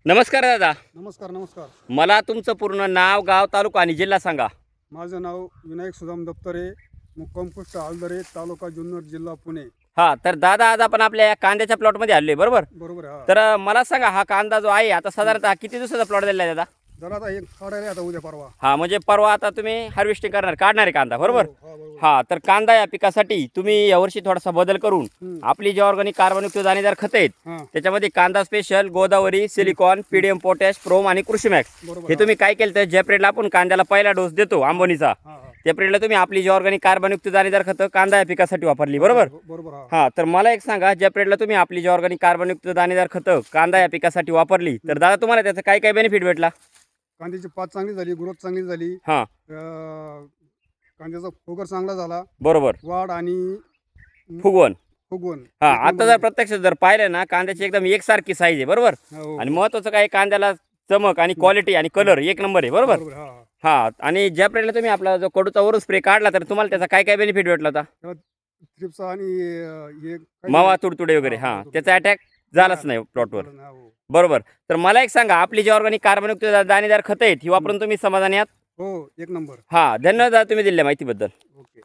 नमस्कार दादा. नमस्कार नमस्कार. मला तुमचं पूर्ण नाव, गाव, तालुका आणि जिल्हा सांगा. माझं नाव विनायक सुदाम दप्तरे, मुक्काम पोस्ट आलदरे, तालुका जुन्नर, जिल्हा पुणे. हा, तर दादा आज आपण आपल्या कांद्याच्या प्लॉटमध्ये आलोय, बरोबर? बरोबर आहे. तर मला सांगा, हा कांदा जो आहे आता साधारणतः किती दिवसाचा प्लॉट दिला आहे दादा? जरा आता एक काढायला आता उद्या परवा. हा, म्हणजे परवा आता तुम्ही हार्वेस्टिंग काढणार आहे कांदा, बरोबर? हो, बरोबर. हा, तर कांदा या पिकासाठी तुम्ही यावर्षी थोडासा बदल करून आपली जी ऑर्गॅनिक कार्बनयुक्त दाणेदार खतं आहेत हां, त्याच्यामध्ये कांदा special, Godavari, silicon, PDM potash, PROM आणि कृषी मॅक्स बरोबर. हे तुम्ही काय केलं तर ज्या पिरियडला आपण कांद्याला पहिला डोस देतो आंबोनीचा, हां, हां. त्या पिरियडला तुम्ही आपली जी ऑर्गॅनिक कार्बनयुक्त दाणेदार खतं कांदा या पिकासाठी वापरली, बरोबर? बरोबर. हां. हा, तर मला एक सांगा, ज्या पिरियडला तुम्ही आपली जी ऑर्गॅनिक कार्बनयुक्त दाणेदार खतं कांदा या पिकासाठी वापरली, तर दादा तुम्हाला त्याचा काय काय बेनिफिट भेटला? कांद्याची पात चांगली झाली, ग्रोथ चांगली झाली. हा, कांद्याचा फोगर चांगला झाला, बरोबर. वाढ आणि फुगवण. फुगवण. हा, एक आता नंबर जर आहे. प्रत्यक्ष जर पाहिलं ना, कांद्याची एकदम एकसारखी साईज आहे, बरोबर? हो, आणि महत्वाचं काय, कांद्याला चमक आणि क्वालिटी आणि कलर एक नंबर आहे, बरोबर? बरोबर. हां, हां. हा, आणि ज्या पिरियडला तुम्ही आपला जो कडूचा वरून स्प्रे काढला, तर तुम्हाला त्याचा काय काय बेनिफिट भेटला होता? त्याला थ्रिप्स आणि हे काही मावा, नाही. तुडतुडे वगैरे, हा, हा, तुडतुडे. त्याचा अटॅक झालाच नाही प्लॉटवर, हा, हो. बरोबर? तर मला एक सांगा, आपली जी ऑर्गॅनिक कार्बनयुक्त दाणेदार खतं आहेत ही वापरून तुम्ही समाधानी आहात? हो, एक नंबर. हा, धन्यवाद दादा तुम्ही दिलेल्या माहितीबद्दल. ओके.